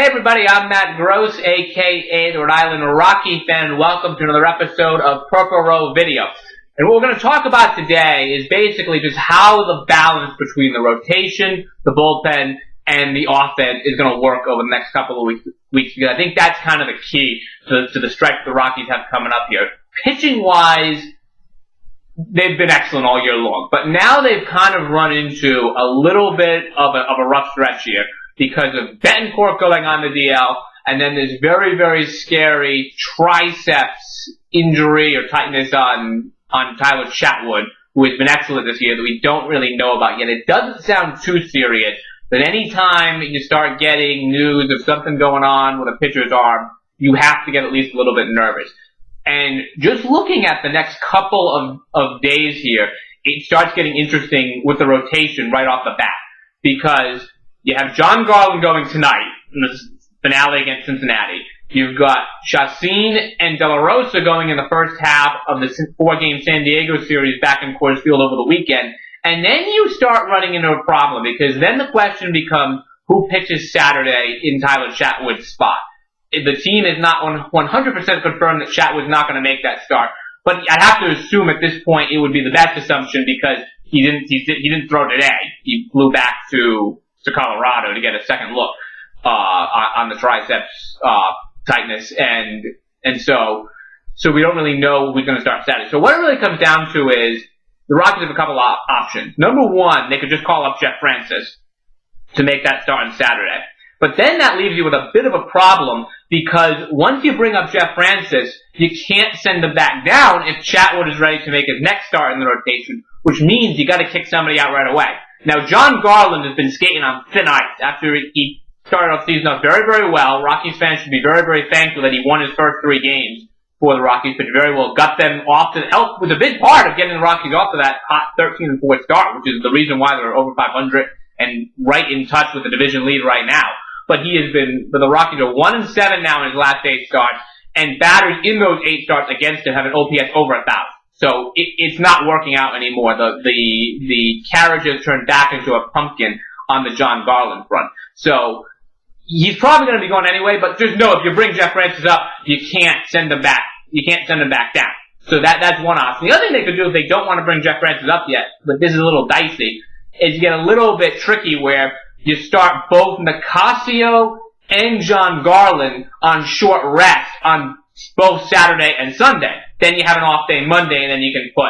everybody, I'm Matt Gross, aka the Rhode Island Rocky fan, and welcome to another episode of Purple Row Video. And what we're going to talk about today is basically just how the balance between the rotation, the bullpen, and the offense is going to work over the next couple of weeks, because I think that's kind of the key to the stretch the Rockies have coming up here. Pitching-wise, they've been excellent all year long, but now they've kind of run into a little bit of a rough stretch here because of Betancourt going on the DL, and then this very, very scary triceps injury or tightness on Tyler Chatwood, who has been excellent this year that we don't really know about yet. It doesn't sound too serious, but anytime you start getting news of something going on with a pitcher's arm, you have to get at least a little bit nervous. And just looking at the next couple of days here, it starts getting interesting with the rotation right off the bat, because you have Jon Garland going tonight in the finale against Cincinnati. You've got Chacín and De La Rosa going in the first half of the 4-game San Diego series back in Coors Field over the weekend. And then you start running into a problem, because then the question becomes who pitches Saturday in Tyler Chatwood's spot. The team is not 100% confirmed that Chatwood's not going to make that start. But I have to assume at this point it would be the best assumption, because he didn't throw today. He flew back to Colorado to get a second look on the triceps tightness, and so we don't really know who's going to start Saturday. So what it really comes down to is the Rockies have a couple of options. Number one, they could just call up Jeff Francis to make that start on Saturday. But then that leaves you with a bit of a problem, because once you bring up Jeff Francis, you can't send him back down if Chatwood is ready to make his next start in the rotation, which means you got to kick somebody out right away. Now, Jon Garland has been skating on thin ice after he started off the season off very, very well. Rockies fans should be very, very thankful that he won his first 3 games for the Rockies, but very well got them off to help was a big part of getting the Rockies off to that hot 13-4 start, which is the reason why they're over 500 and right in touch with the division lead right now. But the Rockies are 1-7 now in his last 8 starts, and batters in those 8 starts against him have an OPS over 1,000. So it's not working out anymore. The carriage has turned back into a pumpkin on the Jon Garland front. So he's probably going to be going anyway, but just know if you bring Jeff Francis up, you can't send him back. You can't send him back down. So that's one option. The other thing they could do if they don't want to bring Jeff Francis up yet, but this is a little dicey, is you get a little bit tricky where you start both Nicasio and Jon Garland on short rest on both Saturday and Sunday. Then you have an off day Monday, and then you can put,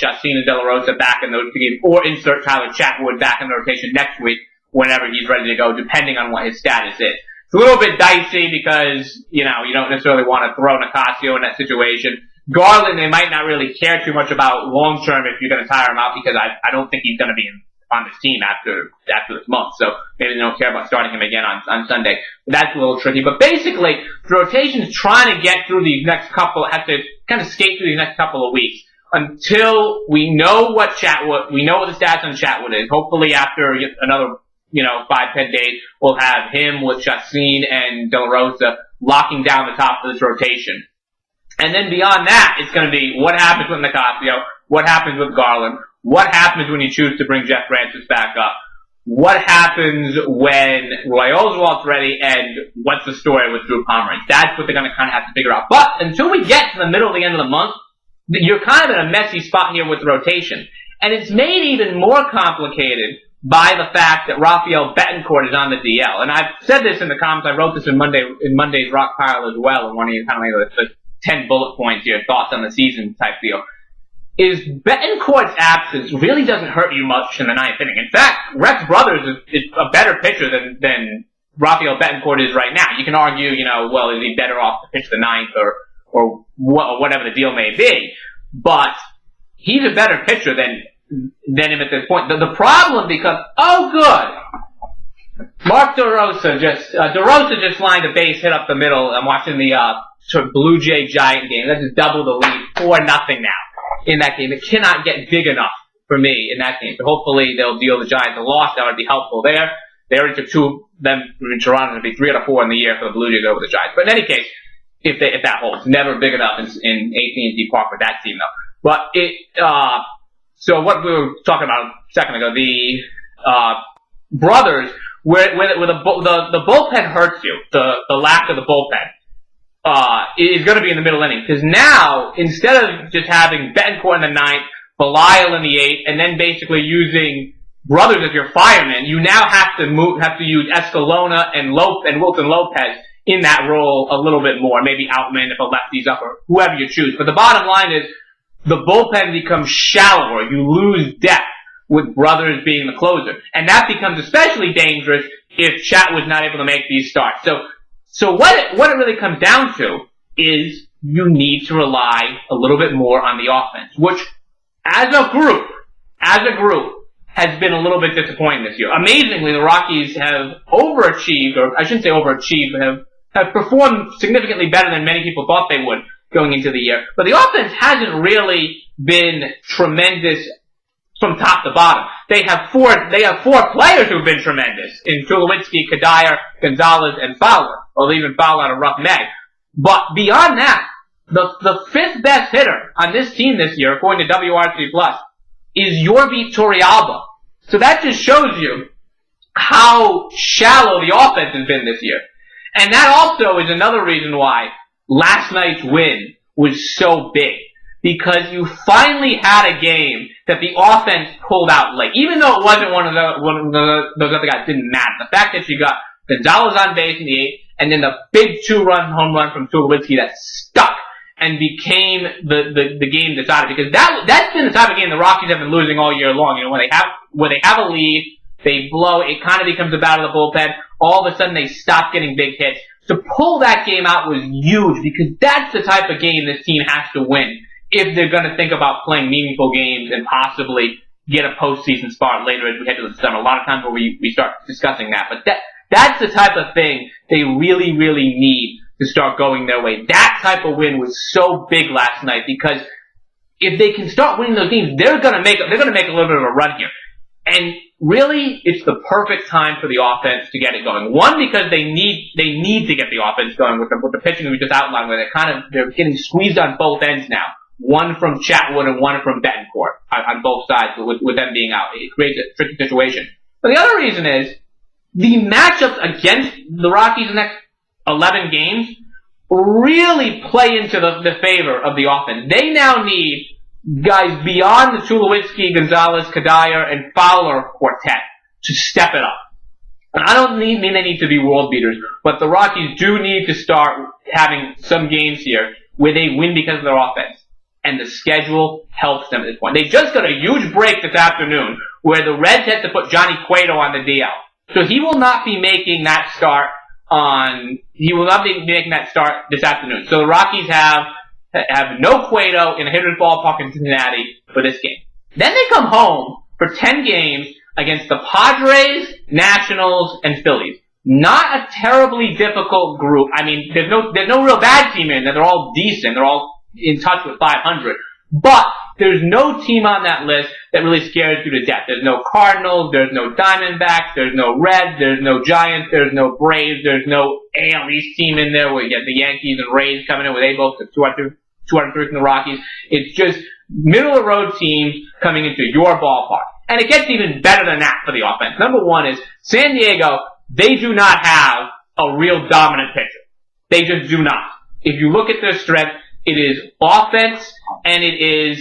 Chacín and De La Rosa back in those games, or insert Tyler Chatwood back in the rotation next week whenever he's ready to go, depending on what his status is. It's a little bit dicey because, you don't necessarily want to throw Nicasio in that situation. Garland, they might not really care too much about long term if you're going to tire him out, because I don't think he's going to be on this team after this month. So maybe they don't care about starting him again on Sunday. That's a little tricky. But basically, the rotation's trying to get through these next couple, have to kind of skate through these next couple of weeks until we know what the stats on Chatwood is. Hopefully after another, 5-10 days, we'll have him with Chacín and De La Rosa locking down the top of this rotation. And then beyond that, it's going to be what happens with Nicasio, what happens with Garland, what happens when you choose to bring Jeff Francis back up, what happens when Roy Oswalt's ready, and what's the story with Drew Pomeranz. That's what they're going to kind of have to figure out. But until we get to the middle of the end of the month, you're kind of in a messy spot here with the rotation. And it's made even more complicated by the fact that Rafael Betancourt is on the DL. And I've said this in the comments. I wrote this in Monday's Rock Pile as well, in one of your kind of the 10 bullet points, your thoughts on the season type deal. Is Betancourt's absence really doesn't hurt you much in the 9th inning. In fact, Rex Brothers is a better pitcher than Rafael Betancourt is right now. You can argue, is he better off to pitch the 9th or whatever the deal may be. But he's a better pitcher than him at this point. The problem becomes, good. Mark DeRosa just lined a base hit up the middle. I'm watching the Blue Jay Giant game. That's just double the lead, 4-0 now. In that game. It cannot get big enough for me in that game. So hopefully they'll deal the Giants a loss. That would be helpful there. They already took 2, them in Toronto to be 3 out of 4 in the year for the Blue Jays over the Giants. But in any case, if that holds, never big enough in AT&T Park for that team though. But so what we were talking about a second ago, the brothers the bullpen hurts you, the lack of the bullpen, is going to be in the middle inning. Because now, instead of just having Betancourt in the ninth, Belisle in the eighth, and then basically using Brothers as your firemen, you now have to use Escalona and Wilson Lopez in that role a little bit more. Maybe Outman if a lefty's up, or whoever you choose. But the bottom line is, the bullpen becomes shallower. You lose depth with Brothers being the closer. And that becomes especially dangerous if Chatwood's not able to make these starts. So what it really comes down to is you need to rely a little bit more on the offense, which as a group, has been a little bit disappointing this year. Amazingly, the Rockies have overachieved, or I shouldn't say overachieved, but have performed significantly better than many people thought they would going into the year. But the offense hasn't really been tremendous from top to bottom. They have four players who've been tremendous in Tulowitzki, Kadire, Gonzalez, and Fowler. Or even Fowler on a rough May. But beyond that, the fifth best hitter on this team this year, according to WRC Plus, is Yorvi Torrealba. So that just shows you how shallow the offense has been this year. And that also is another reason why last night's win was so big. Because you finally had a game that the offense pulled out late. Even though it wasn't one of those other guys, didn't matter. The fact that you got Gonzalez on base in the eighth, and then the big two-run home run from Tulowitzki that stuck and became the game decided. Because that's been the type of game the Rockies have been losing all year long. You know, when they have a lead, they blow, it kind of becomes a battle of the bullpen. All of a sudden they stop getting big hits. To pull that game out was huge, because that's the type of game this team has to win if they're going to think about playing meaningful games and possibly get a postseason spot later as we head to the summer. A lot of times where we start discussing that. But that's the type of thing they really, really need to start going their way. That type of win was so big last night, because if they can start winning those games, they're going to make a little bit of a run here. And really, it's the perfect time for the offense to get it going. One, because they need to get the offense going with the pitching we just outlined, where they're getting squeezed on both ends now. One from Chatwood and one from Betancourt on both sides, with them being out. It creates a tricky situation. But the other reason is, the matchups against the Rockies in the next 11 games really play into the favor of the offense. They now need guys beyond the Tulowitzki, Gonzalez, Kadire, and Fowler quartet to step it up. And I don't mean they need to be world beaters, but the Rockies do need to start having some games here where they win because of their offense. And the schedule helps them at this point. They just got a huge break this afternoon where the Reds had to put Johnny Cueto on the DL. So he will not be making that start this afternoon. So the Rockies have no Cueto in a hitter's ballpark in Cincinnati for this game. Then they come home for 10 games against the Padres, Nationals, and Phillies. Not a terribly difficult group. I mean, there's no real bad team in there. They're all decent. They're all in touch with 500. But there's no team on that list that really scares you to death. There's no Cardinals, there's no Diamondbacks, there's no Reds, there's no Giants, there's no Braves, there's no AL East team in there where you get the Yankees and Rays coming in where they both have 203 from the Rockies. It's just middle-of-the-road teams coming into your ballpark. And it gets even better than that for the offense. Number one is San Diego, they do not have a real dominant pitcher. They just do not. If you look at their strength, it is offense and it is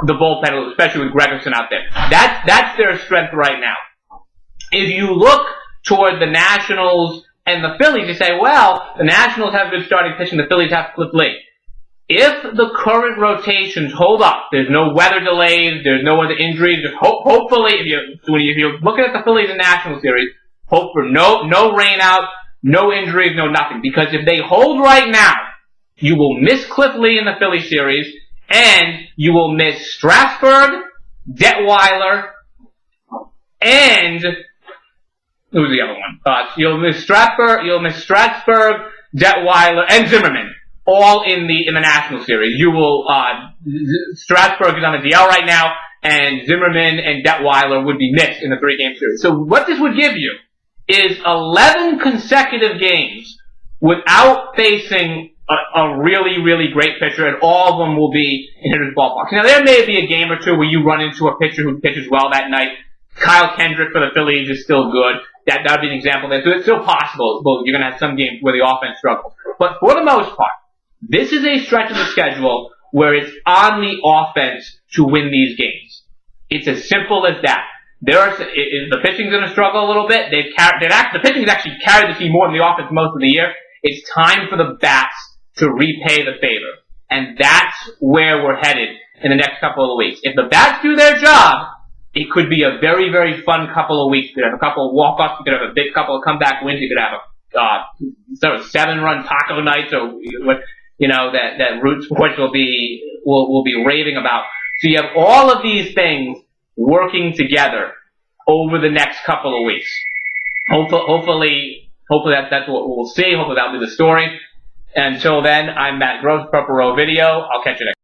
the bullpen, especially with Gregerson out there. That's their strength right now. If you look toward the Nationals and the Phillies, you say, well, the Nationals have good starting pitching, the Phillies have Cliff Lee. If the current rotations hold up, there's no weather delays, there's no other injuries, hopefully, if you're looking at the Phillies and Nationals series, hope for no rain out, no injuries, no nothing. Because if they hold right now, you will miss Cliff Lee in the Philly series, and you will miss Strasburg, Detweiler, and who's the other one? You'll miss Strasburg, Detweiler, and Zimmerman, all in the National Series. You will Strasburg is on the DL right now, and Zimmerman and Detweiler would be missed in the 3-game series. So what this would give you is 11 consecutive games without facing a really, really great pitcher, and all of them will be in hitter's ballparks. Now, there may be a game or two where you run into a pitcher who pitches well that night. Kyle Kendrick for the Phillies is still good. that would be an example there. So it's still possible. Well, you're going to have some games where the offense struggles. But for the most part, this is a stretch of the schedule where it's on the offense to win these games. It's as simple as that. The pitching's going to struggle a little bit. The pitching has actually carried the team more than the offense most of the year. It's time for the bats to repay the favor. And that's where we're headed in the next couple of weeks. If the bats do their job, it could be a very, very fun couple of weeks. You could have a couple of walk-offs. You could have a big couple of comeback wins. You could have a 7-run taco nights, or that Root Sports will be raving about. So you have all of these things working together over the next couple of weeks. Hopefully that's what we'll see. Hopefully that'll be the story. Until then, I'm Matt Gross, Purple Row Video. I'll catch you next time.